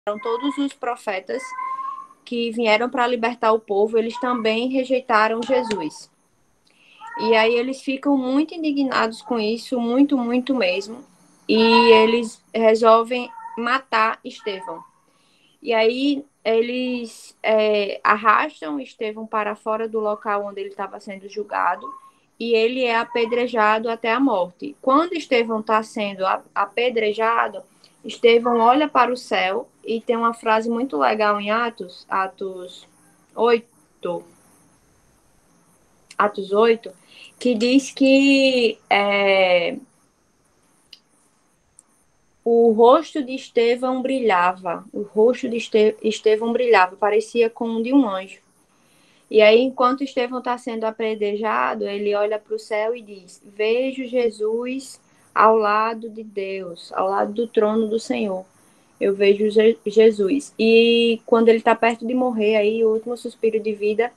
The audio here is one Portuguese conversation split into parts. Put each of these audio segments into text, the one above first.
todos os profetas que vieram para libertar o povo, eles também rejeitaram Jesus. E aí eles ficam muito indignados com isso, muito, muito mesmo. E eles resolvem matar Estevão. E aí eles arrastam Estevão para fora do local onde ele estava sendo julgado e ele é apedrejado até a morte. Quando Estevão está sendo apedrejado, Estevão olha para o céu e tem uma frase muito legal em Atos 8, que diz que o rosto de Estevão brilhava, parecia como o de um anjo. E aí, enquanto Estevão está sendo apedrejado, ele olha para o céu e diz: vejo Jesus ao lado de Deus, ao lado do trono do Senhor. Eu vejo Jesus. E quando ele está perto de morrer, aí, o último suspiro de vida,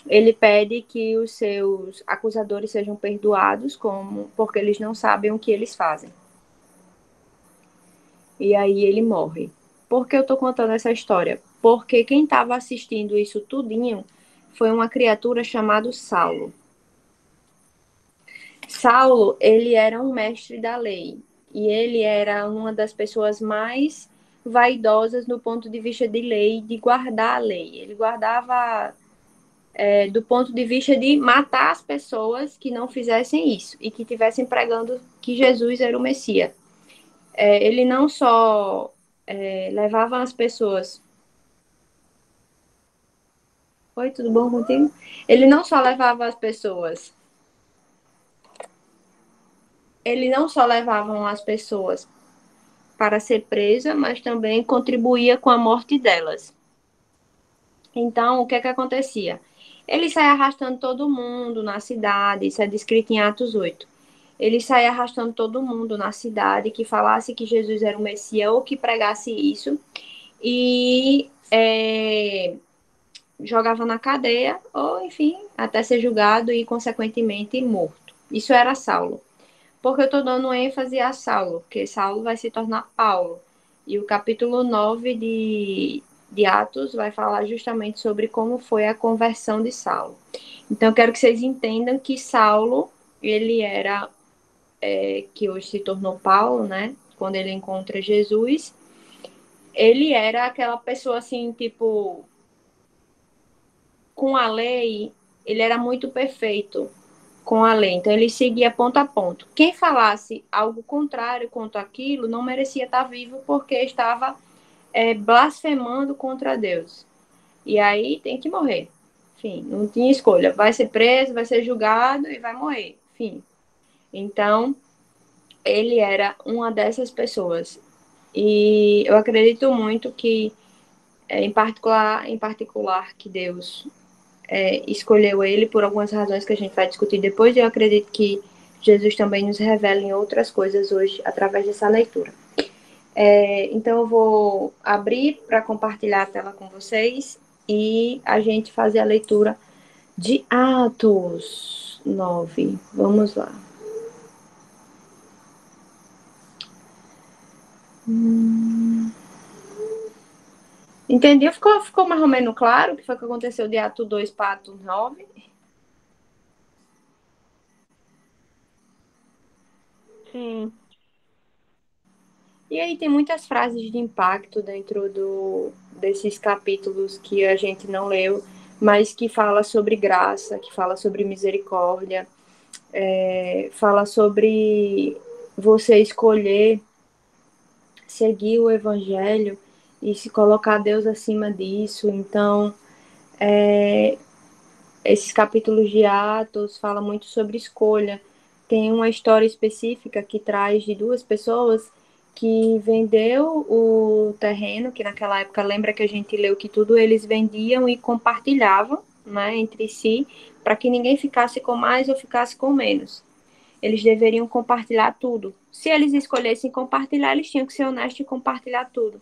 ele pede que os seus acusadores sejam perdoados, porque eles não sabem o que eles fazem. E aí ele morre. Por que eu estou contando essa história? Porque quem estava assistindo isso tudinho foi uma criatura chamada Saulo. Saulo, ele era um mestre da lei. E ele era uma das pessoas mais vaidosas no ponto de vista de lei, de guardar a lei. Ele guardava do ponto de vista de matar as pessoas que não fizessem isso e que estivessem pregando que Jesus era o Messias. Ele não só levava as pessoas... Oi, tudo bom contigo? Ele não só levava as pessoas... Ele não só levava as pessoas para ser presa, mas também contribuía com a morte delas. Então, o que acontecia? Ele saía arrastando todo mundo na cidade, isso é descrito em Atos 8. Ele saía arrastando todo mundo na cidade que falasse que Jesus era o Messias ou que pregasse isso e jogava na cadeia ou, enfim, até ser julgado e, consequentemente, morto. Isso era Saulo. Porque eu estou dando ênfase a Saulo, porque Saulo vai se tornar Paulo. E o capítulo 9 de Atos vai falar justamente sobre como foi a conversão de Saulo. Então, eu quero que vocês entendam que Saulo, ele era, que hoje se tornou Paulo, né? Quando ele encontra Jesus, ele era aquela pessoa assim, tipo, com a lei, ele era muito perfeito com a lei. Então, ele seguia ponto a ponto. Quem falasse algo contrário quanto aquilo não merecia estar vivo porque estava blasfemando contra Deus. E aí tem que morrer. Enfim, não tinha escolha. Vai ser preso, vai ser julgado e vai morrer. Enfim. Então, ele era uma dessas pessoas. E eu acredito muito que, em particular, que Deus escolheu ele por algumas razões que a gente vai discutir depois, e eu acredito que Jesus também nos revela em outras coisas hoje através dessa leitura. Então eu vou abrir para compartilhar a tela com vocês e a gente fazer a leitura de Atos 9. Vamos lá. Entendeu? Ficou mais ou menos claro o que foi que aconteceu de Atos 2 para Atos 9? Sim. E aí tem muitas frases de impacto dentro desses capítulos que a gente não leu, mas que fala sobre graça, que fala sobre misericórdia, fala sobre você escolher seguir o evangelho e se colocar Deus acima disso. Então, esses capítulos de Atos falam muito sobre escolha. Tem uma história específica que traz de duas pessoas que vendeu o terreno, que naquela época, lembra que a gente leu que tudo eles vendiam e compartilhavam, né, entre si, para que ninguém ficasse com mais ou ficasse com menos. Eles deveriam compartilhar tudo. Se eles escolhessem compartilhar, eles tinham que ser honestos e compartilhar tudo.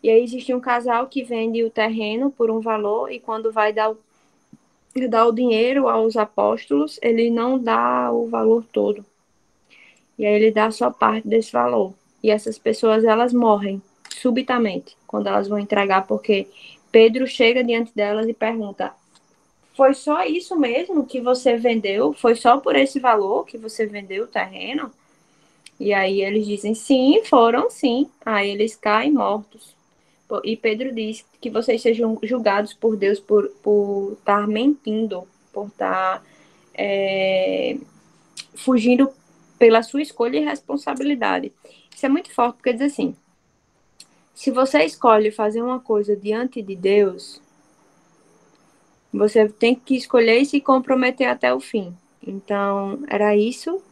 E aí existe um casal que vende o terreno por um valor e quando vai dar o dinheiro aos apóstolos, ele não dá o valor todo. E aí ele dá só parte desse valor. E essas pessoas, elas morrem subitamente, quando elas vão entregar, porque Pedro chega diante delas e pergunta: foi só isso mesmo que você vendeu? Foi só por esse valor que você vendeu o terreno? E aí eles dizem: sim, foram sim. Aí eles caem mortos. E Pedro diz que vocês sejam julgados por Deus por estar mentindo, por estar fugindo pela sua escolha e responsabilidade. Isso é muito forte, porque diz assim: se você escolhe fazer uma coisa diante de Deus, você tem que escolher e se comprometer até o fim. Então, era isso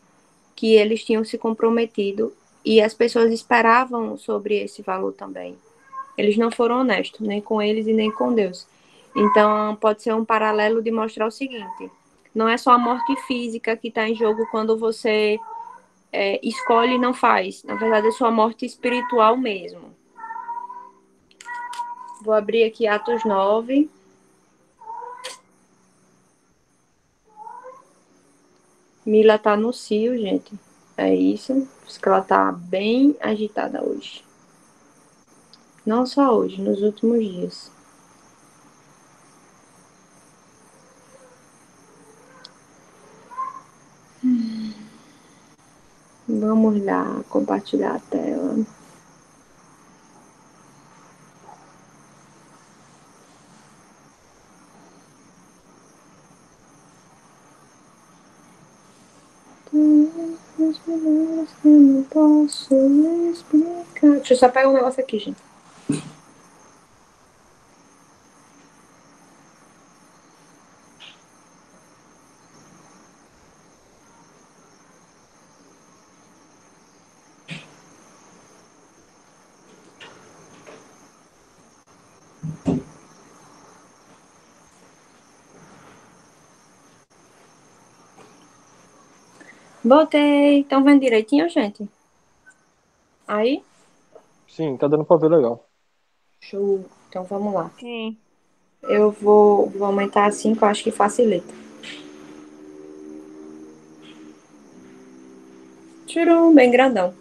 que eles tinham se comprometido e as pessoas esperavam sobre esse valor também. Eles não foram honestos, nem com eles e nem com Deus. Então, pode ser um paralelo de mostrar o seguinte: não é só a morte física que está em jogo quando você escolhe e não faz. Na verdade, é sua morte espiritual mesmo. Vou abrir aqui Atos 9. Mila tá no cio, gente. É isso. Por isso que ela tá bem agitada hoje. Não só hoje, nos últimos dias. Vamos lá, compartilhar a tela. Eu não posso explicar. Deixa eu só pegar um negócio aqui, gente. Voltei. Estão vendo direitinho, gente? Aí? Sim, tá dando pra ver legal. Show. Então vamos lá. Sim. Eu vou aumentar assim, que eu acho que facilita. Tchurum, bem grandão.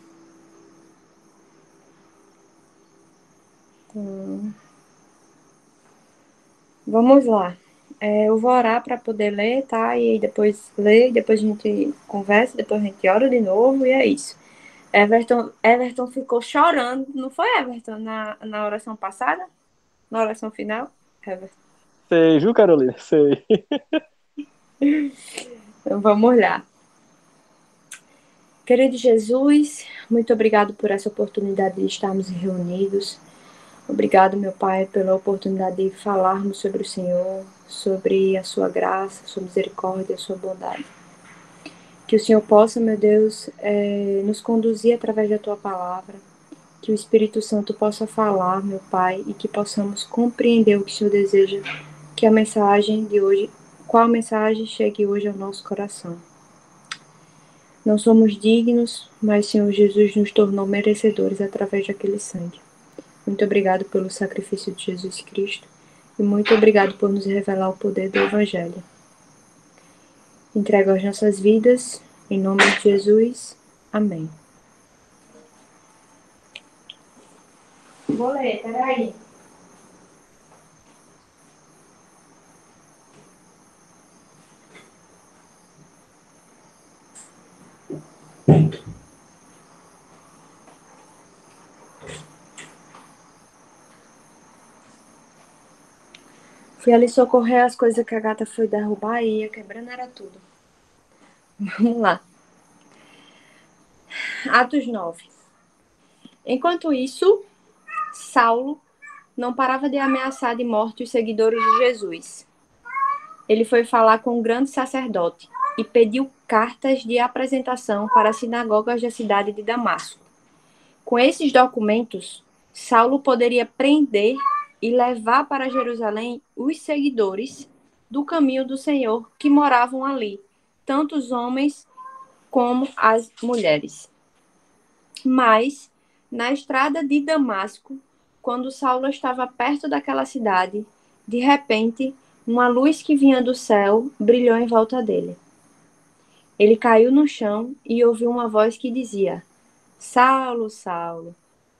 Vamos lá. Eu vou orar para poder ler, tá? E aí depois ler, depois a gente conversa, depois a gente ora de novo e é isso. Everton ficou chorando, não foi, Everton, na oração passada? Na oração final? Everton. Sei, viu, Carolina? Sei. Então vamos lá. Querido Jesus, muito obrigado por essa oportunidade de estarmos reunidos. Obrigado, meu Pai, pela oportunidade de falarmos sobre o Senhor, sobre a sua graça, a sua misericórdia, a sua bondade. Que o Senhor possa, meu Deus, nos conduzir através da tua palavra. Que o Espírito Santo possa falar, meu Pai, e que possamos compreender o que o Senhor deseja que a mensagem de hoje, qual mensagem chegue hoje ao nosso coração. Não somos dignos, mas Senhor Jesus nos tornou merecedores através daquele sangue. Muito obrigado pelo sacrifício de Jesus Cristo e muito obrigado por nos revelar o poder do Evangelho. Entrego as nossas vidas, em nome de Jesus. Amém. Vou ler, peraí. Fui ali socorrer as coisas que a gata foi derrubar e ia quebrando, era tudo. Vamos lá. Atos 9. Enquanto isso, Saulo não parava de ameaçar de morte os seguidores de Jesus. Ele foi falar com o grande sacerdote e pediu cartas de apresentação para as sinagogas da cidade de Damasco. Com esses documentos, Saulo poderia prender e levar para Jerusalém os seguidores do caminho do Senhor que moravam ali, tanto os homens como as mulheres. Mas, na estrada de Damasco, quando Saulo estava perto daquela cidade, de repente, uma luz que vinha do céu brilhou em volta dele. Ele caiu no chão e ouviu uma voz que dizia: Saulo, Saulo,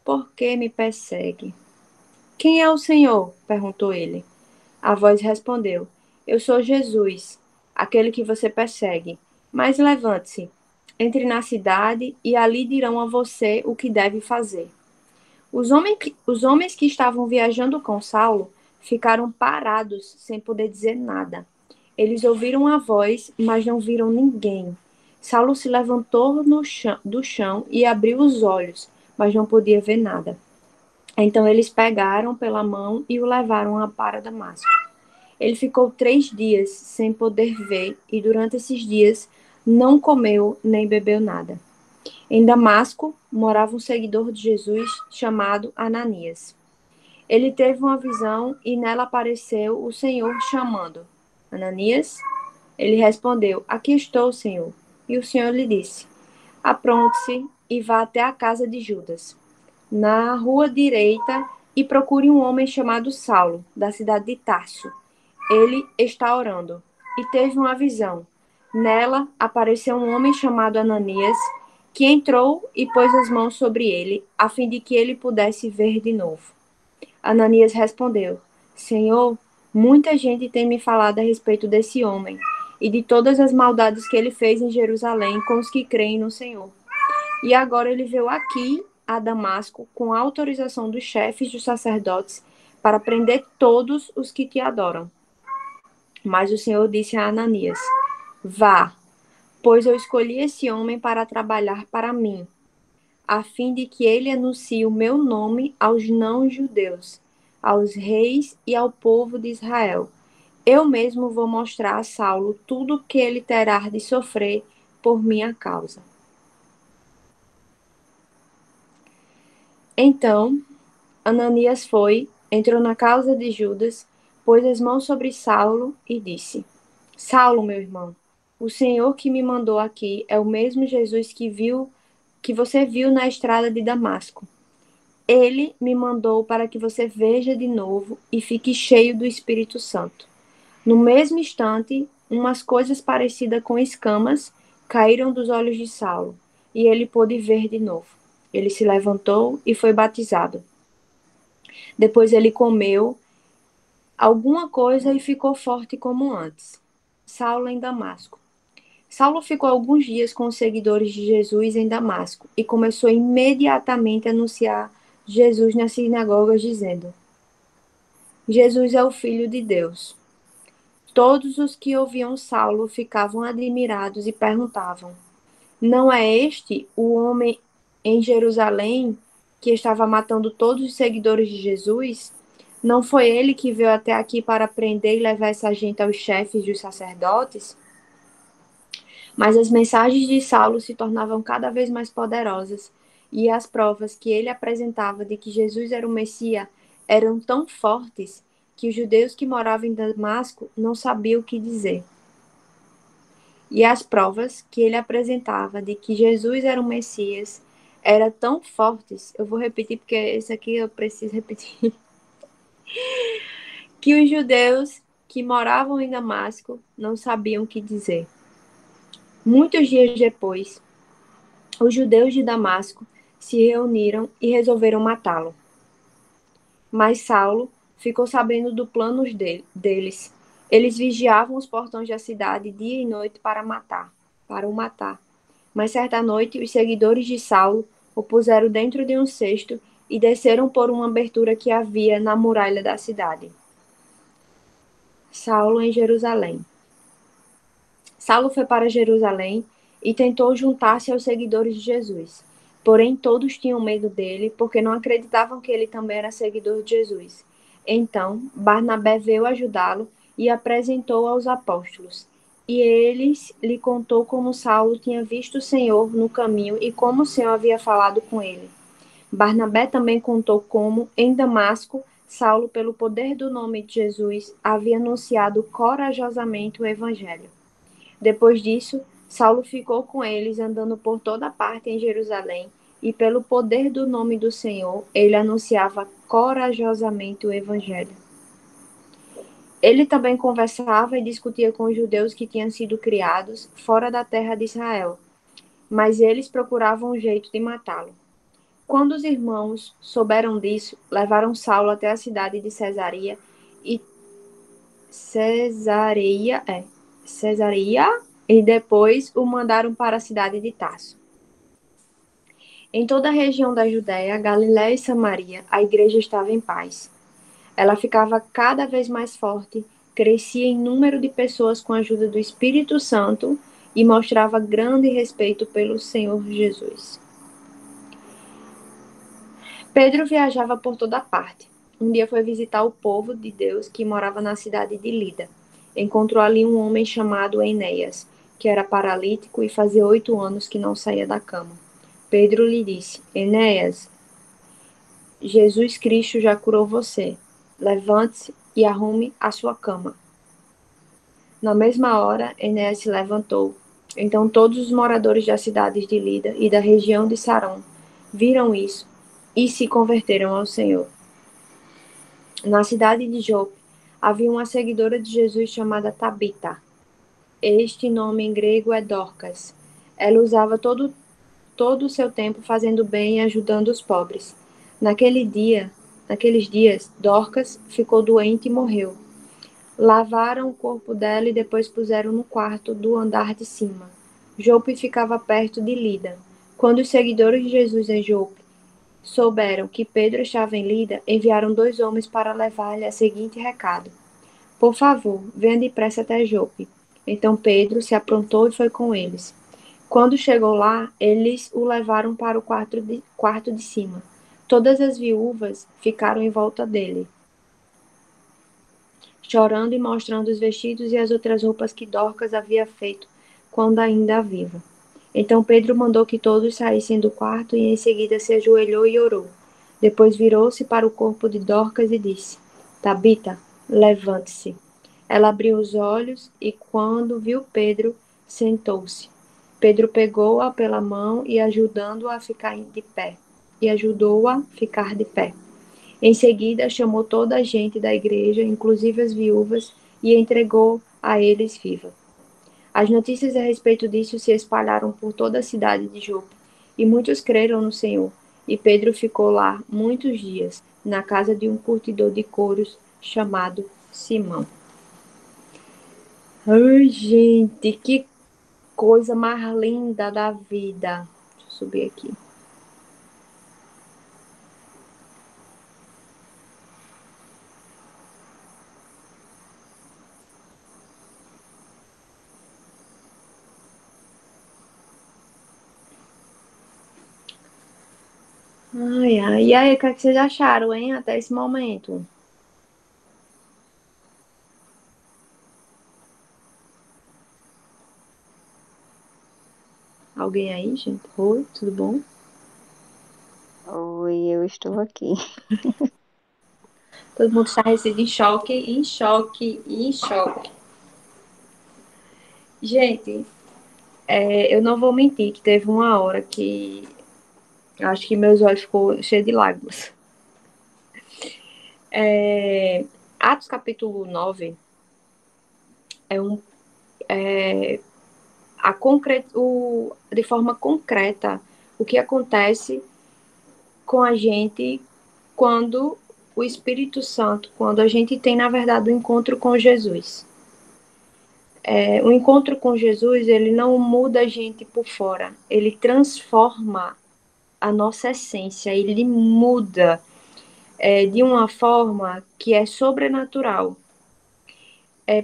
por que me persegue? Quem é o Senhor? Perguntou ele. A voz respondeu: Eu sou Jesus, aquele que você persegue. Mas levante-se, entre na cidade e ali dirão a você o que deve fazer. Os homens que estavam viajando com Saulo ficaram parados, sem poder dizer nada. Eles ouviram a voz, mas não viram ninguém. Saulo se levantou do chão e abriu os olhos, mas não podia ver nada. Então eles pegaram pela mão e o levaram para Damasco. Ele ficou 3 dias sem poder ver e durante esses dias não comeu nem bebeu nada. Em Damasco morava um seguidor de Jesus chamado Ananias. Ele teve uma visão e nela apareceu o Senhor chamando: Ananias? Ele respondeu: Aqui estou, Senhor. E o Senhor lhe disse: Apronte-se e vá até a casa de Judas, na rua direita, e procure um homem chamado Saulo, da cidade de Tarso. Ele está orando. E teve uma visão. Nela apareceu um homem chamado Ananias, que entrou e pôs as mãos sobre ele, a fim de que ele pudesse ver de novo. Ananias respondeu: Senhor, muita gente tem me falado a respeito desse homem e de todas as maldades que ele fez em Jerusalém com os que creem no Senhor. E agora ele veio aqui a Damasco com a autorização dos chefes dos sacerdotes para prender todos os que te adoram. Mas o Senhor disse a Ananias: Vá, pois eu escolhi esse homem para trabalhar para mim, a fim de que ele anuncie o meu nome aos não-judeus, aos reis e ao povo de Israel. Eu mesmo vou mostrar a Saulo tudo o que ele terá de sofrer por minha causa. Então, Ananias foi, entrou na casa de Judas, pôs as mãos sobre Saulo e disse: Saulo, meu irmão, o Senhor que me mandou aqui é o mesmo Jesus que você viu na estrada de Damasco. Ele me mandou para que você veja de novo e fique cheio do Espírito Santo. No mesmo instante, umas coisas parecidas com escamas caíram dos olhos de Saulo, e ele pôde ver de novo. Ele se levantou e foi batizado. Depois ele comeu alguma coisa e ficou forte como antes. Saulo em Damasco. Saulo ficou alguns dias com os seguidores de Jesus em Damasco e começou imediatamente a anunciar Jesus nas sinagogas, dizendo: Jesus é o Filho de Deus. Todos os que ouviam Saulo ficavam admirados e perguntavam: Não é este o homem em Jerusalém que estava matando todos os seguidores de Jesus? Não foi ele que veio até aqui para prender e levar essa gente aos chefes dos sacerdotes? Mas as mensagens de Saulo se tornavam cada vez mais poderosas, e as provas que ele apresentava de que Jesus era o Messias eram tão fortes que os judeus que moravam em Damasco não sabiam o que dizer. E as provas que ele apresentava de que Jesus era o Messias eram tão fortes, eu vou repetir porque esse aqui eu preciso repetir, que os judeus que moravam em Damasco não sabiam o que dizer. Muitos dias depois, os judeus de Damasco se reuniram e resolveram matá-lo. Mas Saulo ficou sabendo do plano deles. Eles vigiavam os portões da cidade dia e noite para o matar. Mas certa noite, os seguidores de Saulo o puseram dentro de um cesto e desceram por uma abertura que havia na muralha da cidade. Saulo em Jerusalém. Saulo foi para Jerusalém e tentou juntar-se aos seguidores de Jesus. Porém, todos tinham medo dele, porque não acreditavam que ele também era seguidor de Jesus. Então, Barnabé veio ajudá-lo e apresentou aos apóstolos. E eles lhe contou como Saulo tinha visto o Senhor no caminho e como o Senhor havia falado com ele. Barnabé também contou como, em Damasco, Saulo, pelo poder do nome de Jesus, havia anunciado corajosamente o evangelho. Depois disso, Saulo ficou com eles, andando por toda parte em Jerusalém, e pelo poder do nome do Senhor, ele anunciava corajosamente o evangelho. Ele também conversava e discutia com os judeus que tinham sido criados fora da terra de Israel, mas eles procuravam um jeito de matá-lo. Quando os irmãos souberam disso, levaram Saulo até a cidade de Cesareia e Cesareia e depois o mandaram para a cidade de Tarso. Em toda a região da Judéia, Galiléia e Samaria, a igreja estava em paz. Ela ficava cada vez mais forte, crescia em número de pessoas com a ajuda do Espírito Santo e mostrava grande respeito pelo Senhor Jesus. Pedro viajava por toda parte. Um dia foi visitar o povo de Deus que morava na cidade de Lida. Encontrou ali um homem chamado Enéas, que era paralítico e fazia 8 anos que não saía da cama. Pedro lhe disse: Enéas, Jesus Cristo já curou você. Levante-se e arrume a sua cama. Na mesma hora, Enéas se levantou. Então todos os moradores das cidades de Lida e da região de Sarón viram isso e se converteram ao Senhor. Na cidade de Jope, havia uma seguidora de Jesus chamada Tabita. Este nome em grego é Dorcas. Ela usava todo o seu tempo fazendo bem e ajudando os pobres. Naqueles dias, Dorcas ficou doente e morreu. Lavaram o corpo dela e depois puseram no quarto do andar de cima. Jope ficava perto de Lida. Quando os seguidores de Jesus em Jope souberam que Pedro estava em Lida, enviaram 2 homens para levar-lhe o seguinte recado: Por favor, venha depressa até Jope. Então Pedro se aprontou e foi com eles. Quando chegou lá, eles o levaram para o quarto de cima. Todas as viúvas ficaram em volta dele, chorando e mostrando os vestidos e as outras roupas que Dorcas havia feito quando ainda viva. Então Pedro mandou que todos saíssem do quarto e em seguida se ajoelhou e orou. Depois virou-se para o corpo de Dorcas e disse: Tabita, levante-se. Ela abriu os olhos e, quando viu Pedro, sentou-se. Pedro pegou-a pela mão e ajudou-a a ficar de pé. Em seguida, chamou toda a gente da igreja, inclusive as viúvas, e entregou a eles viva. As notícias a respeito disso se espalharam por toda a cidade de Jope, e muitos creram no Senhor. E Pedro ficou lá muitos dias, na casa de um curtidor de couros chamado Simão. Ai, gente, que coisa mais linda da vida. Deixa eu subir aqui. Ai, ai. E aí, o que é que vocês acharam, hein, até esse momento? Alguém aí, gente? Oi, tudo bom? Oi, eu estou aqui. Todo mundo está recebido em choque, em choque, em choque. Gente, eu não vou mentir que teve uma hora que acho que meus olhos ficou cheios de lágrimas. Atos capítulo 9 de forma concreta o que acontece com a gente quando o Espírito Santo, quando a gente tem, na verdade, um encontro com Jesus. O encontro com Jesus, ele não muda a gente por fora, ele transforma a nossa essência, ele muda de uma forma que é sobrenatural.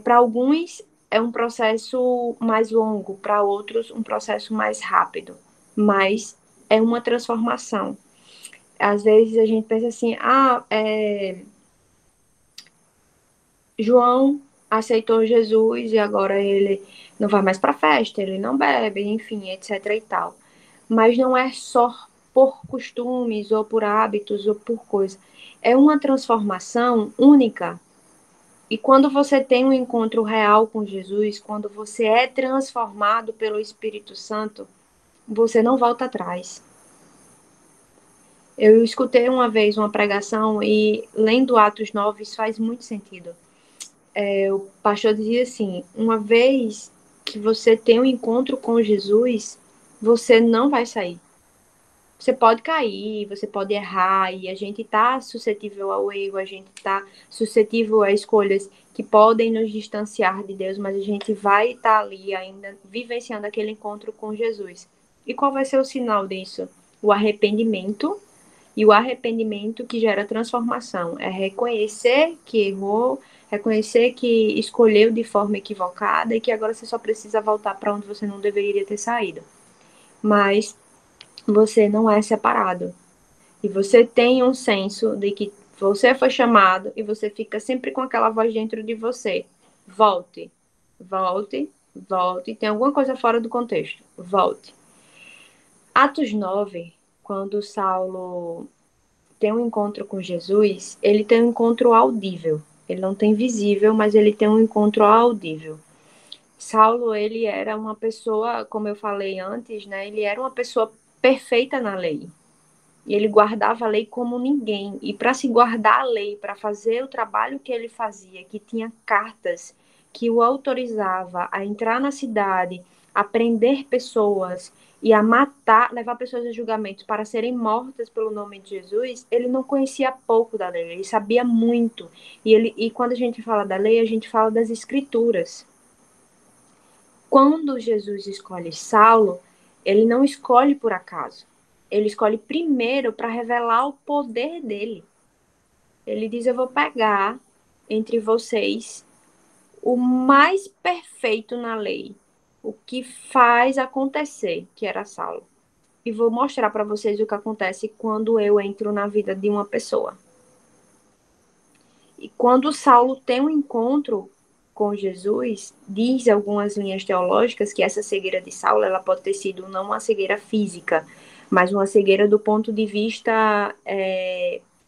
Para alguns é um processo mais longo, para outros um processo mais rápido, mas é uma transformação. Às vezes a gente pensa assim, João aceitou Jesus e agora ele não vai mais para festa, ele não bebe, enfim, etc e tal. Mas não é só por costumes ou por hábitos ou por coisa. É uma transformação única. E quando você tem um encontro real com Jesus, quando você é transformado pelo Espírito Santo, você não volta atrás. Eu escutei uma vez uma pregação e lendo Atos 9 isso faz muito sentido. O pastor dizia assim, uma vez que você tem um encontro com Jesus, você não vai sair. Você pode cair, você pode errar, e a gente está suscetível ao erro, a gente está suscetível a escolhas que podem nos distanciar de Deus, mas a gente vai estar ali ainda vivenciando aquele encontro com Jesus. E qual vai ser o sinal disso? O arrependimento, e o arrependimento que gera transformação. É reconhecer que errou, reconhecer que escolheu de forma equivocada e que agora você só precisa voltar para onde você não deveria ter saído. Mas você não é separado. E você tem um senso de que você foi chamado e você fica sempre com aquela voz dentro de você. Volte, volte, volte. Tem alguma coisa fora do contexto. Volte. Atos 9, quando Saulo tem um encontro com Jesus, ele tem um encontro audível. Ele não tem visível, mas ele tem um encontro audível. Saulo, ele era uma pessoa, como eu falei antes, né? Ele era uma pessoa perfeita na lei. E ele guardava a lei como ninguém. E para se guardar a lei, para fazer o trabalho que ele fazia, que tinha cartas que o autorizava a entrar na cidade, a prender pessoas e a matar, levar pessoas a julgamento para serem mortas pelo nome de Jesus, ele não conhecia pouco da lei, ele sabia muito. E quando a gente fala da lei, a gente fala das escrituras. Quando Jesus escolhe Saulo, ele não escolhe por acaso. Ele escolhe primeiro para revelar o poder dele. Ele diz: eu vou pegar entre vocês o mais perfeito na lei, o que faz acontecer, que era Saulo. E vou mostrar para vocês o que acontece quando eu entro na vida de uma pessoa. E quando Saulo tem um encontro com Jesus, diz algumas linhas teológicas que essa cegueira de Saulo, ela pode ter sido não uma cegueira física, mas uma cegueira do ponto de vista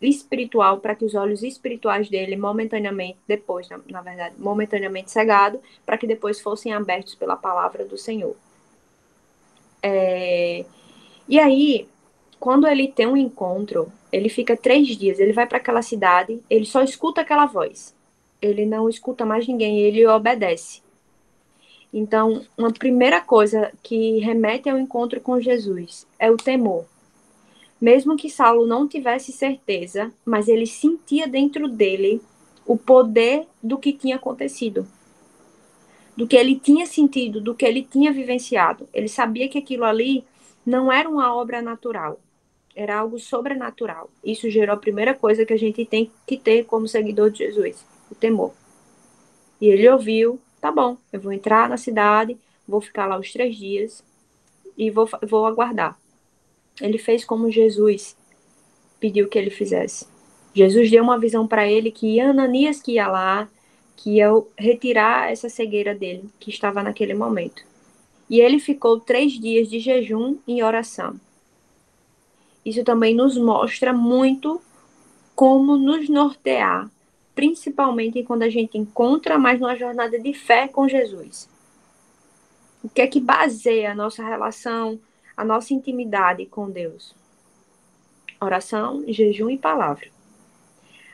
espiritual, para que os olhos espirituais dele momentaneamente, depois, na verdade, momentaneamente cegado, para que depois fossem abertos pela palavra do Senhor. E aí, quando ele tem um encontro, ele fica 3 dias, ele vai para aquela cidade, ele só escuta aquela voz. Ele não escuta mais ninguém, ele obedece. Então, uma primeira coisa que remete ao encontro com Jesus é o temor. Mesmo que Saulo não tivesse certeza, mas ele sentia dentro dele o poder do que tinha acontecido, do que ele tinha sentido, do que ele tinha vivenciado. Ele sabia que aquilo ali não era uma obra natural, era algo sobrenatural. Isso gerou a primeira coisa que a gente tem que ter como seguidor de Jesus, o temor. E ele ouviu: tá bom, eu vou entrar na cidade, vou ficar lá os 3 dias e vou aguardar. Ele fez como Jesus pediu que ele fizesse. Jesus deu uma visão para ele que Ananias que ia lá, que ia retirar essa cegueira dele, que estava naquele momento. E ele ficou 3 dias de jejum e oração. Isso também nos mostra muito como nos nortear, principalmente quando a gente encontra mais numa jornada de fé com Jesus. O que é que baseia a nossa relação, a nossa intimidade com Deus? Oração, jejum e palavra.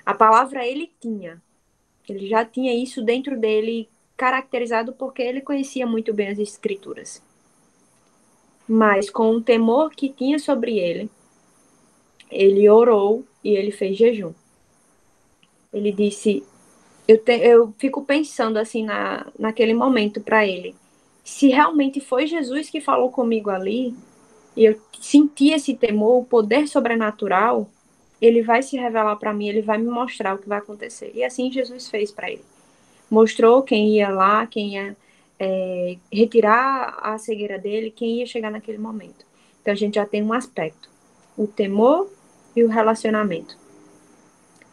A palavra ele já tinha isso dentro dele, caracterizado porque ele conhecia muito bem as escrituras. Mas com o temor que tinha sobre ele orou e ele fez jejum. Ele disse: eu fico pensando assim naquele momento para ele, se realmente foi Jesus que falou comigo ali, e eu senti esse temor, o poder sobrenatural, ele vai se revelar para mim, ele vai me mostrar o que vai acontecer. E assim Jesus fez para ele. Mostrou quem ia lá, quem ia retirar a cegueira dele, quem ia chegar naquele momento. Então a gente já tem um aspecto, o temor e o relacionamento.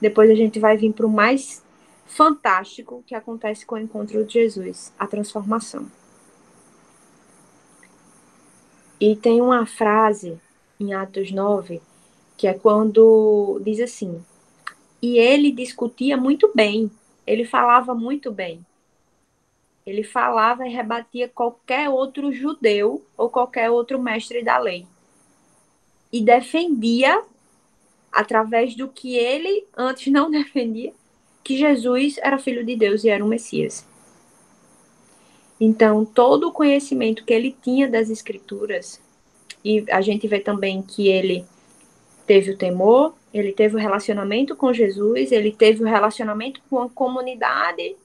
Depois a gente vai vir para o mais fantástico que acontece com o encontro de Jesus, a transformação. E tem uma frase em Atos 9, que é quando diz assim: e ele discutia muito bem, ele falava muito bem. Ele falava e rebatia qualquer outro judeu ou qualquer outro mestre da lei. E defendia, através do que ele antes não defendia, que Jesus era filho de Deus e era o Messias. Então, todo o conhecimento que ele tinha das Escrituras E a gente vê também que ele teve o temor, ele teve o relacionamento com Jesus, ele teve o relacionamento com a comunidade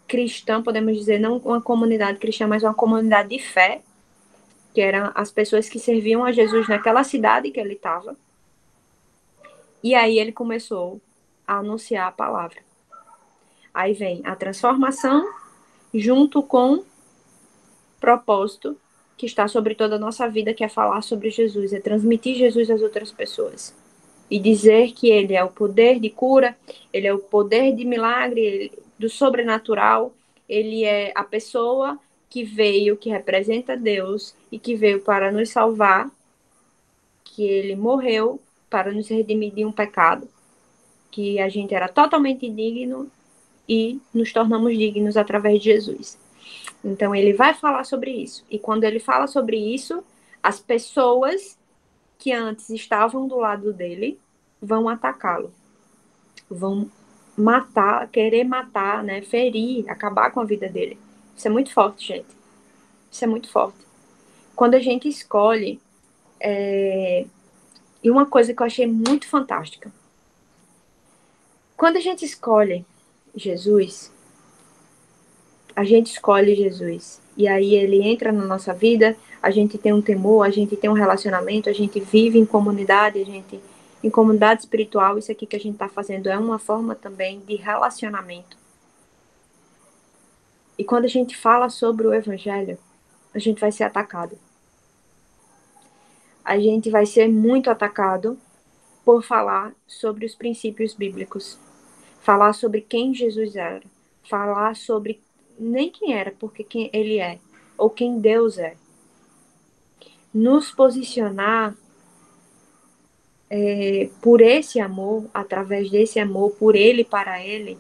cristã, podemos dizer, não uma comunidade cristã, mas uma comunidade de fé, que eram as pessoas que serviam a Jesus naquela cidade que ele estava. E aí ele começou a anunciar a palavra. Aí vem a transformação junto com propósito que está sobre toda a nossa vida, que é falar sobre Jesus, é transmitir Jesus às outras pessoas. E dizer que ele é o poder de cura, ele é o poder de milagre, do sobrenatural, ele é a pessoa que veio, que representa Deus e que veio para nos salvar, que ele morreu para nos redimir de um pecado, que a gente era totalmente indigno e nos tornamos dignos através de Jesus. Então, ele vai falar sobre isso. E quando ele fala sobre isso, as pessoas que antes estavam do lado dele vão atacá-lo. Vão matar, querer matar, né, ferir, acabar com a vida dele. Isso é muito forte, gente. Isso é muito forte. Quando a gente escolhe... E uma coisa que eu achei muito fantástica. Quando a gente escolhe Jesus... A gente escolhe Jesus. E aí ele entra na nossa vida, a gente tem um temor, a gente tem um relacionamento, a gente vive em comunidade, em comunidade espiritual. Isso aqui que a gente está fazendo é uma forma também de relacionamento. E quando a gente fala sobre o evangelho, a gente vai ser atacado. A gente vai ser muito atacado por falar sobre os princípios bíblicos. Falar sobre quem Jesus era. Falar sobre nem quem era, porque quem ele é, ou quem Deus é. Nos posicionar por esse amor, através desse amor, por ele e para ele,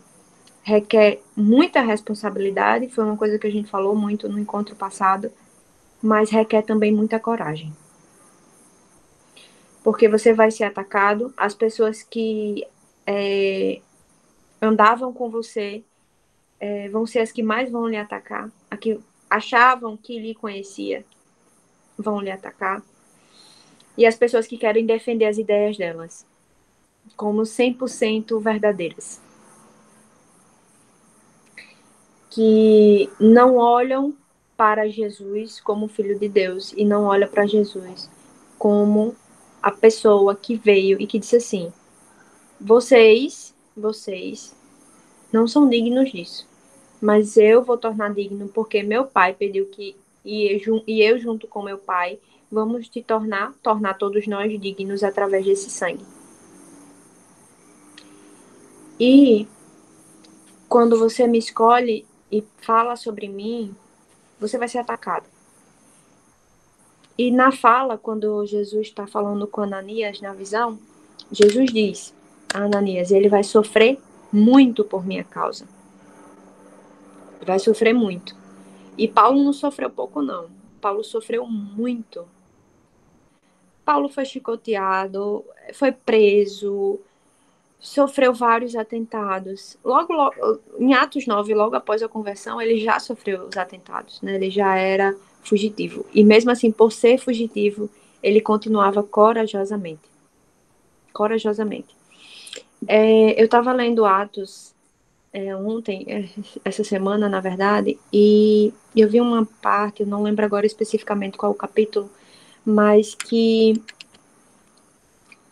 requer muita responsabilidade, foi uma coisa que a gente falou muito no encontro passado, mas requer também muita coragem. Porque você vai ser atacado, as pessoas que andavam com você vão ser as que mais vão lhe atacar, as que achavam que lhe conhecia vão lhe atacar, e as pessoas que querem defender as ideias delas como 100% verdadeiras, que não olham para Jesus como Filho de Deus e não olham para Jesus como a pessoa que veio e que disse assim: vocês não são dignos disso, mas eu vou tornar digno porque meu pai pediu que, e eu junto com meu pai, vamos te tornar todos nós dignos através desse sangue. E quando você me escolhe e fala sobre mim, você vai ser atacado. E na fala, quando Jesus está falando com Ananias na visão, Jesus diz a Ananias, ele vai sofrer muito por minha causa. Vai sofrer muito. E Paulo não sofreu pouco, não. Paulo sofreu muito. Paulo foi chicoteado, foi preso, sofreu vários atentados. Logo, em Atos 9, logo após a conversão, ele já sofreu os atentados, né? Ele já era fugitivo. E mesmo assim, por ser fugitivo, ele continuava corajosamente. Corajosamente. Eu estava lendo Atos ontem, essa semana, na verdade, e eu vi uma parte, eu não lembro agora especificamente qual o capítulo, mas que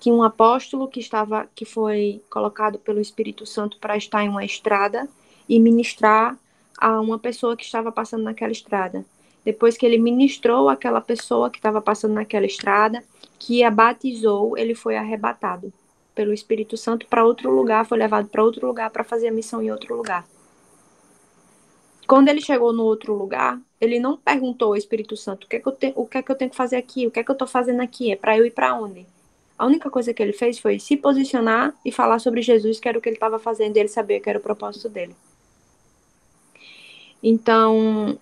um apóstolo que foi colocado pelo Espírito Santo para estar em uma estrada e ministrar a uma pessoa que estava passando naquela estrada. Depois que ele ministrou aquela pessoa que estava passando naquela estrada, que a batizou, ele foi arrebatado pelo Espírito Santo para outro lugar, foi levado para outro lugar para fazer a missão em outro lugar. Quando ele chegou no outro lugar, ele não perguntou ao Espírito Santo o que é que eu tenho que fazer aqui, o que é que eu estou fazendo aqui, é para eu ir para onde? A única coisa que ele fez foi se posicionar e falar sobre Jesus, que era o que ele estava fazendo, e ele sabia que era o propósito dele. Então,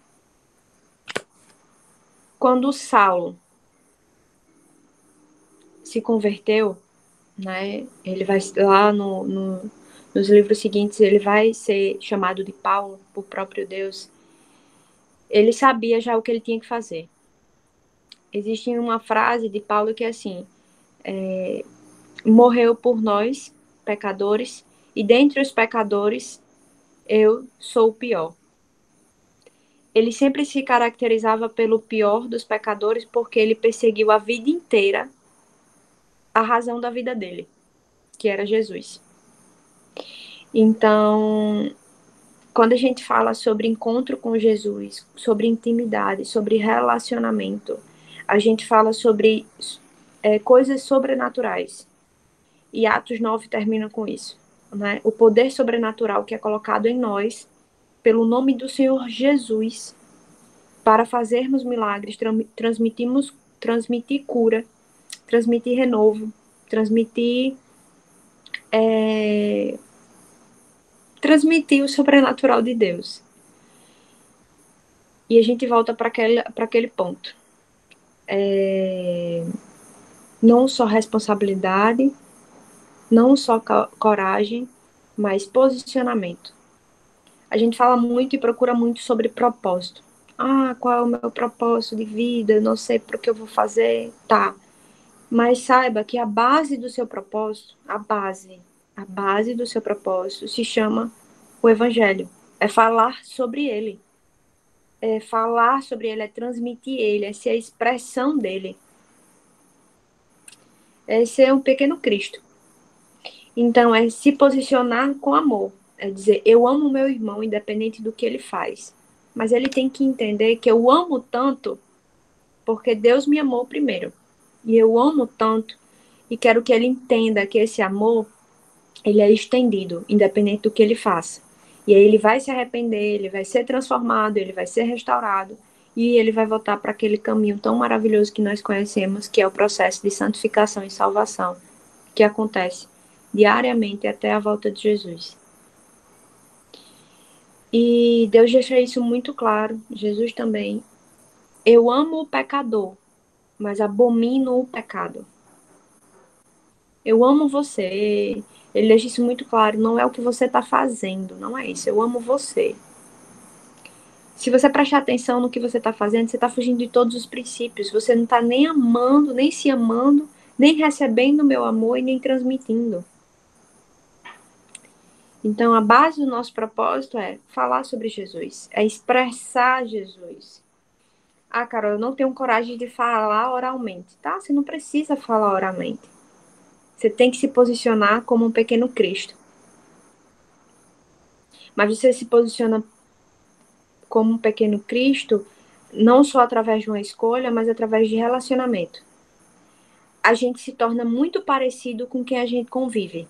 quando Saulo se converteu, né, ele vai lá nos livros seguintes, ele vai ser chamado de Paulo, por próprio Deus. Ele sabia já o que ele tinha que fazer. Existe uma frase de Paulo que é assim, morreu por nós, pecadores, e dentre os pecadores, eu sou o pior. Ele sempre se caracterizava pelo pior dos pecadores porque ele perseguiu a vida inteira a razão da vida dele, que era Jesus. Então, quando a gente fala sobre encontro com Jesus, sobre intimidade, sobre relacionamento, a gente fala sobre coisas sobrenaturais. E Atos 9 termina com isso. Né? O poder sobrenatural que é colocado em nós, pelo nome do Senhor Jesus, para fazermos milagres, transmitir cura, transmitir renovo, transmitir o sobrenatural de Deus. E a gente volta para aquele ponto. Não só responsabilidade, não só coragem, mas posicionamento. A gente fala muito e procura muito sobre propósito. Qual é o meu propósito de vida? Não sei por que eu vou fazer. Tá. Mas saiba que a base do seu propósito, a base do seu propósito se chama o Evangelho. É falar sobre ele. É falar sobre ele, é transmitir ele, é ser a expressão dele. É ser um pequeno Cristo. Então, é se posicionar com amor. É dizer, eu amo meu irmão, independente do que ele faz. Mas ele tem que entender que eu amo tanto porque Deus me amou primeiro. E eu amo tanto e quero que ele entenda que esse amor, ele é estendido, independente do que ele faça. E aí ele vai se arrepender, ele vai ser transformado, ele vai ser restaurado e ele vai voltar para aquele caminho tão maravilhoso que nós conhecemos, que é o processo de santificação e salvação, que acontece diariamente até a volta de Jesus. E Deus deixa isso muito claro, Jesus também. Eu amo o pecador, mas abomino o pecado. Eu amo você. Ele deixa isso muito claro. Não é o que você está fazendo, não é isso. Eu amo você. Se você prestar atenção no que você está fazendo, você está fugindo de todos os princípios. Você não está nem amando, nem se amando, nem recebendo o meu amor e nem transmitindo. Então, a base do nosso propósito é falar sobre Jesus, é expressar Jesus. Carol, eu não tenho coragem de falar oralmente. Tá? Você não precisa falar oralmente. Você tem que se posicionar como um pequeno Cristo. Mas você se posiciona como um pequeno Cristo não só através de uma escolha, mas através de relacionamento. A gente se torna muito parecido com quem a gente convive.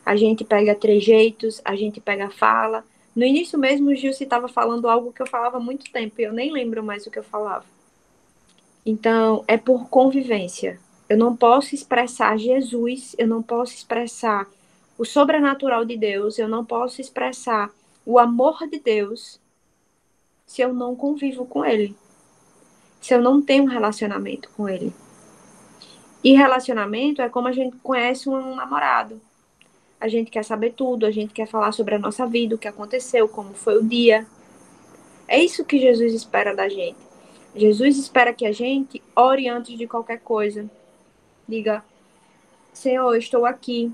A gente pega trejeitos, a gente pega fala. No início mesmo, o Gilce estava falando algo que eu falava há muito tempo, e eu nem lembro mais o que eu falava. Então, é por convivência. Eu não posso expressar Jesus, eu não posso expressar o sobrenatural de Deus, eu não posso expressar o amor de Deus se eu não convivo com Ele, se eu não tenho um relacionamento com Ele. E relacionamento é como a gente conhece um namorado. A gente quer saber tudo, a gente quer falar sobre a nossa vida, o que aconteceu, como foi o dia. É isso que Jesus espera da gente. Jesus espera que a gente ore antes de qualquer coisa. Diga, Senhor, eu estou aqui.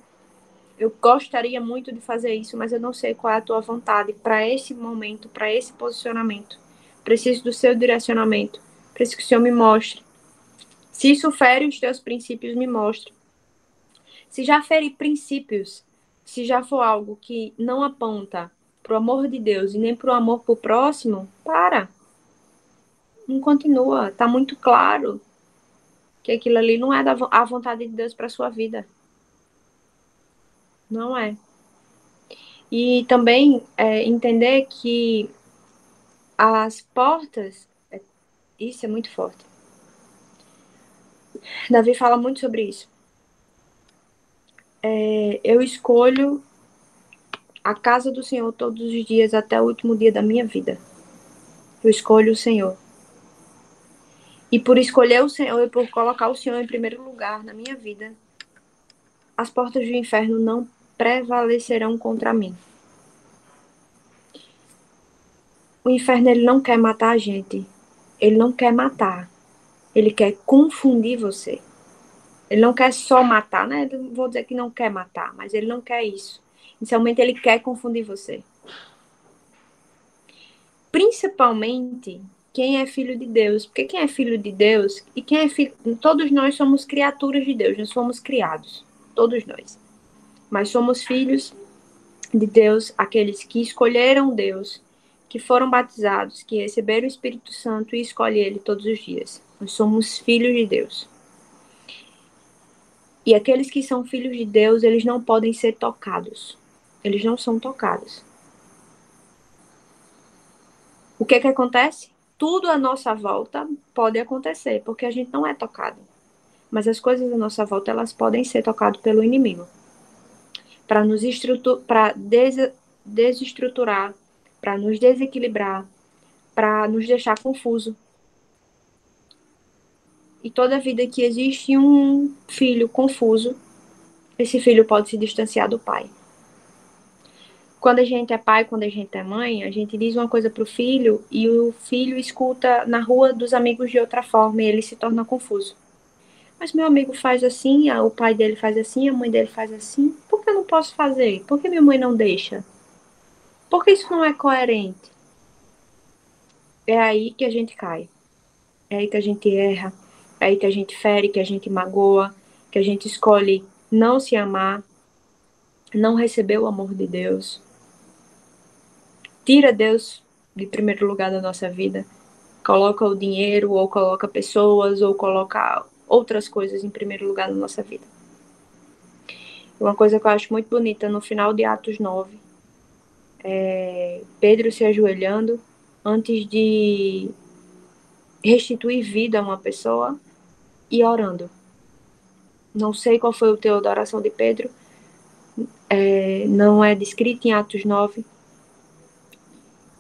Eu gostaria muito de fazer isso, mas eu não sei qual é a tua vontade para esse momento, para esse posicionamento. Preciso do seu direcionamento. Preciso que o Senhor me mostre. Se isso fere os teus princípios, me mostre. Se já ferir princípios, se já for algo que não aponta para o amor de Deus e nem para o amor para o próximo, para. Não continua. Está muito claro que aquilo ali não é a vontade de Deus para a sua vida. Não é. E também entender que as portas, isso é muito forte. Davi fala muito sobre isso. Eu escolho a casa do Senhor todos os dias até o último dia da minha vida. Eu escolho o Senhor. E por escolher o Senhor e por colocar o Senhor em primeiro lugar na minha vida, as portas do inferno não prevalecerão contra mim. O inferno, ele não quer matar a gente. Ele não quer matar. Ele quer confundir você. Ele não quer só matar, né? Eu vou dizer que não quer matar, mas ele não quer isso. Inicialmente, ele quer confundir você. Principalmente quem é filho de Deus. Porque quem é filho de Deus e quem é filho... Todos nós somos criaturas de Deus, nós fomos criados. Todos nós. Mas somos filhos de Deus, aqueles que escolheram Deus, que foram batizados, que receberam o Espírito Santo e escolhem Ele todos os dias. Nós somos filhos de Deus. E aqueles que são filhos de Deus, eles não podem ser tocados. Eles não são tocados. O que acontece? Tudo à nossa volta pode acontecer, porque a gente não é tocado. Mas as coisas à nossa volta, elas podem ser tocadas pelo inimigo. Para nos desestruturar, para nos desequilibrar, para nos deixar confuso. E toda vida que existe um filho confuso, esse filho pode se distanciar do pai. Quando a gente é pai, quando a gente é mãe, a gente diz uma coisa pro filho e o filho escuta na rua dos amigos de outra forma e ele se torna confuso. Mas meu amigo faz assim, o pai dele faz assim, a mãe dele faz assim. Por que eu não posso fazer? Por que minha mãe não deixa? Por que isso não é coerente? É aí que a gente cai. É aí que a gente erra. É aí que a gente fere, que a gente magoa, que a gente escolhe não se amar, não receber o amor de Deus. Tira Deus de primeiro lugar da nossa vida. Coloca o dinheiro, ou coloca pessoas, ou coloca outras coisas em primeiro lugar na nossa vida. Uma coisa que eu acho muito bonita, no final de Atos 9, Pedro se ajoelhando antes de restituir vida a uma pessoa e orando. Não sei qual foi o teor da oração de Pedro, não é descrito em Atos 9,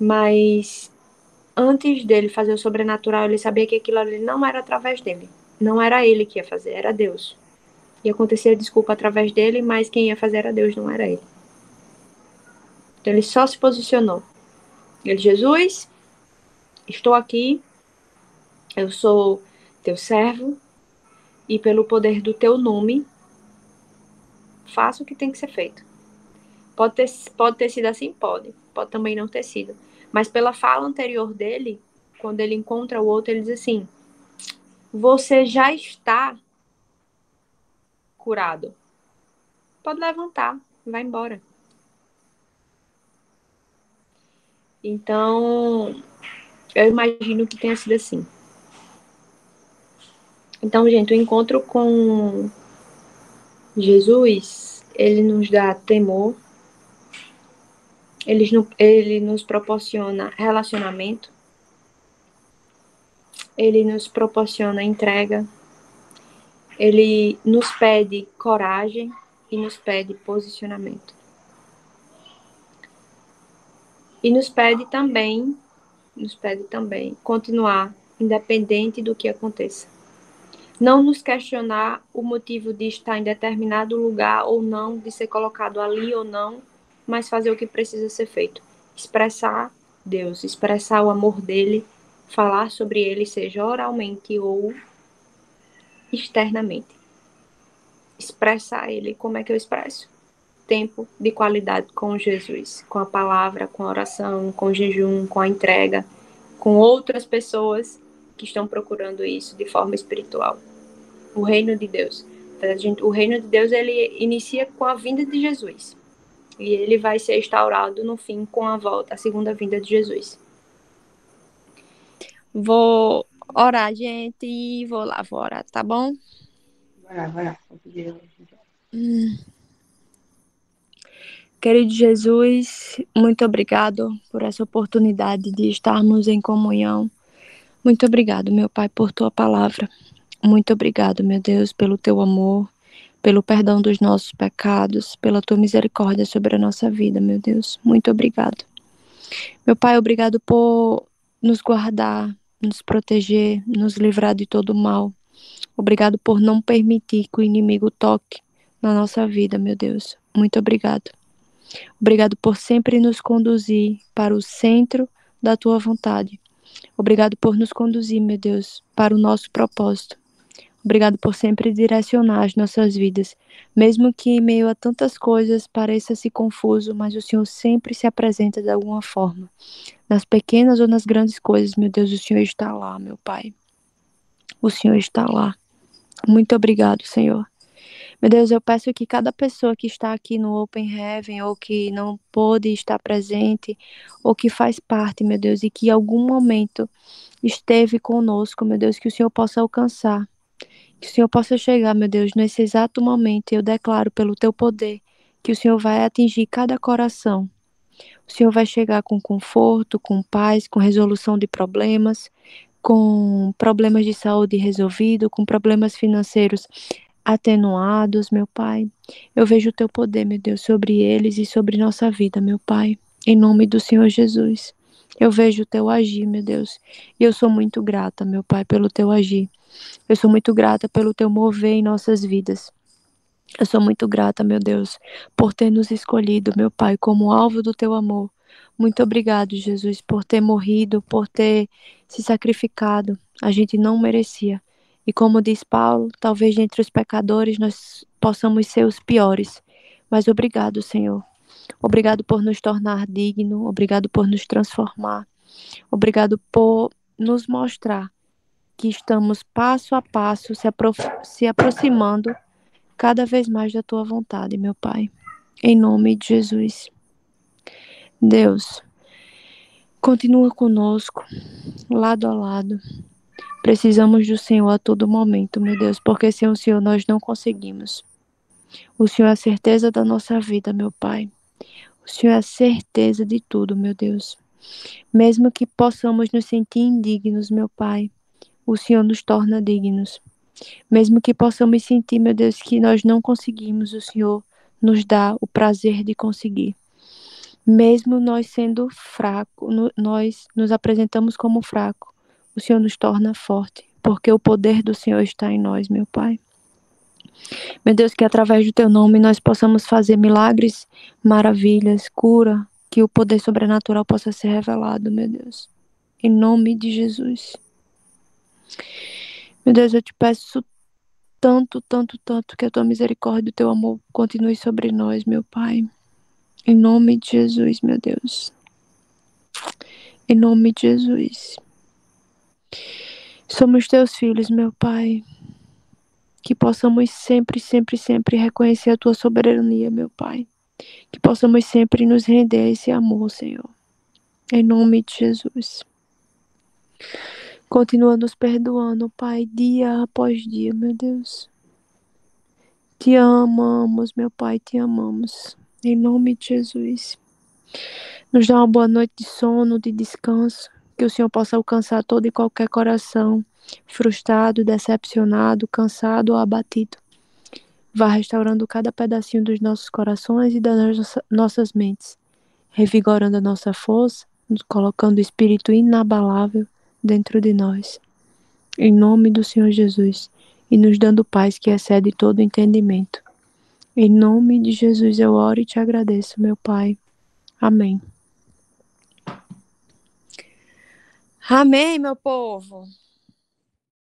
mas antes dele fazer o sobrenatural, ele sabia que aquilo ali não era através dele. Não era ele que ia fazer, era Deus. Ia acontecer a desculpa através dele, mas quem ia fazer era Deus, não era ele. Então ele só se posicionou. Ele, Jesus, estou aqui, eu sou teu servo, e pelo poder do teu nome, faça o que tem que ser feito. Pode ter sido assim? Pode. Pode também não ter sido. Mas pela fala anterior dele, quando ele encontra o outro, ele diz assim, você já está curado. Pode levantar, vai embora. Então, eu imagino que tenha sido assim. Então, gente, o encontro com Jesus, ele nos dá temor, ele nos proporciona relacionamento, ele nos proporciona entrega, ele nos pede coragem e nos pede posicionamento. E nos pede também continuar independente do que aconteça. Não nos questionar o motivo de estar em determinado lugar ou não, de ser colocado ali ou não, mas fazer o que precisa ser feito. Expressar Deus, expressar o amor dele, falar sobre ele, seja oralmente ou externamente. Expressar ele. Como é que eu expresso? Tempo de qualidade com Jesus, com a palavra, com a oração, com o jejum, com a entrega, com outras pessoas que estão procurando isso de forma espiritual. O reino de Deus. O reino de Deus, ele inicia com a vinda de Jesus. E ele vai ser instaurado no fim com a segunda vinda de Jesus. Vou orar, gente, e vou orar, tá bom? Vai lá. Querido Jesus, muito obrigado por essa oportunidade de estarmos em comunhão. Muito obrigado, meu Pai, por tua palavra. Muito obrigado, meu Deus, pelo teu amor, pelo perdão dos nossos pecados, pela tua misericórdia sobre a nossa vida, meu Deus. Muito obrigado. Meu Pai, obrigado por nos guardar, nos proteger, nos livrar de todo o mal. Obrigado por não permitir que o inimigo toque na nossa vida, meu Deus. Muito obrigado. Obrigado por sempre nos conduzir para o centro da tua vontade. Obrigado por nos conduzir, meu Deus, para o nosso propósito. Obrigado por sempre direcionar as nossas vidas. Mesmo que em meio a tantas coisas pareça-se confuso, mas o Senhor sempre se apresenta de alguma forma. Nas pequenas ou nas grandes coisas, meu Deus, o Senhor está lá, meu Pai. O Senhor está lá. Muito obrigado, Senhor. Meu Deus, eu peço que cada pessoa que está aqui no Open Heaven, ou que não pôde estar presente, ou que faz parte, meu Deus, e que em algum momento esteve conosco, meu Deus, que o Senhor possa alcançar, que o Senhor possa chegar, meu Deus, nesse exato momento. Eu declaro pelo teu poder que o Senhor vai atingir cada coração. O Senhor vai chegar com conforto, com paz, com resolução de problemas, com problemas de saúde resolvidos, com problemas financeiros atenuados, meu Pai. Eu vejo o teu poder, meu Deus, sobre eles e sobre nossa vida, meu Pai. Em nome do Senhor Jesus. Eu vejo o teu agir, meu Deus. E eu sou muito grata, meu Pai, pelo teu agir. Eu sou muito grata pelo teu mover em nossas vidas. Eu sou muito grata, meu Deus, por ter nos escolhido, meu Pai, como alvo do teu amor. Muito obrigado, Jesus, por ter morrido, por ter se sacrificado. A gente não merecia. E como diz Paulo, talvez entre os pecadores nós possamos ser os piores. Mas obrigado, Senhor. Obrigado por nos tornar digno. Obrigado por nos transformar. Obrigado por nos mostrar que estamos passo a passo se aproximando cada vez mais da tua vontade, meu Pai. Em nome de Jesus. Deus, continua conosco, lado a lado. Precisamos do Senhor a todo momento, meu Deus, porque sem o Senhor nós não conseguimos. O Senhor é a certeza da nossa vida, meu Pai. O Senhor é a certeza de tudo, meu Deus. Mesmo que possamos nos sentir indignos, meu Pai, o Senhor nos torna dignos. Mesmo que possamos sentir, meu Deus, que nós não conseguimos, o Senhor nos dá o prazer de conseguir. Mesmo nós sendo fracos, nós nos apresentamos como fracos, o Senhor nos torna forte, porque o poder do Senhor está em nós, meu Pai. Meu Deus, que através do teu nome nós possamos fazer milagres, maravilhas, cura, que o poder sobrenatural possa ser revelado, meu Deus. Em nome de Jesus. Meu Deus, eu te peço tanto, tanto, tanto que a tua misericórdia e o teu amor continue sobre nós, meu Pai. Em nome de Jesus, meu Deus. Em nome de Jesus. Somos teus filhos, meu Pai. Que possamos sempre, sempre, sempre reconhecer a tua soberania, meu Pai. Que possamos sempre nos render a esse amor, Senhor. Em nome de Jesus. Continua nos perdoando, Pai, dia após dia, meu Deus. Te amamos, meu Pai, te amamos. Em nome de Jesus. Nos dá uma boa noite de sono, de descanso. Que o Senhor possa alcançar todo e qualquer coração frustrado, decepcionado, cansado ou abatido. Vá restaurando cada pedacinho dos nossos corações e das nossas mentes, revigorando a nossa força, nos colocando o espírito inabalável dentro de nós. Em nome do Senhor Jesus, e nos dando paz que excede todo entendimento. Em nome de Jesus eu oro e te agradeço, meu Pai. Amém. Amém, meu povo.